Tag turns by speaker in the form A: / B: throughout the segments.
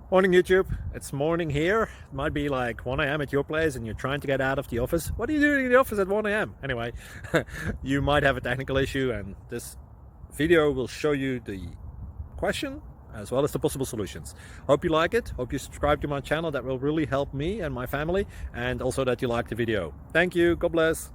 A: Morning YouTube, it's morning here. It might be like 1 a.m. at your place and you're trying to get out of the office. What are you doing in the office at 1 a.m.? Anyway, you might have a technical issue and this video will show you the question as well as the possible solutions. Hope you like it, hope you subscribe to my channel. That will really help me and my family, and also that you like the video. Thank you, God bless.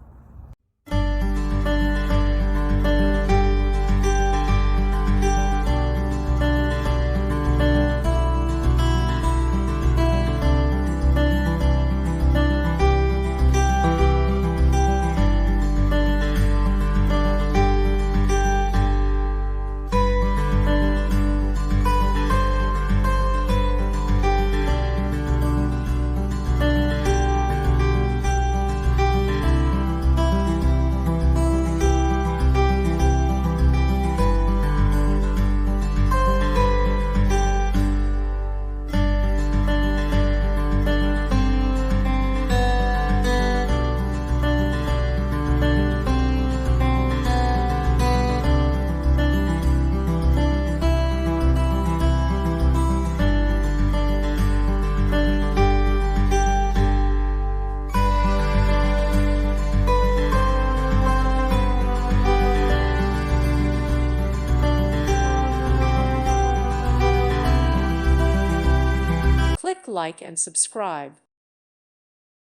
B: Click like and subscribe.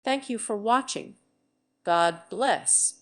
B: Thank you for watching. God bless.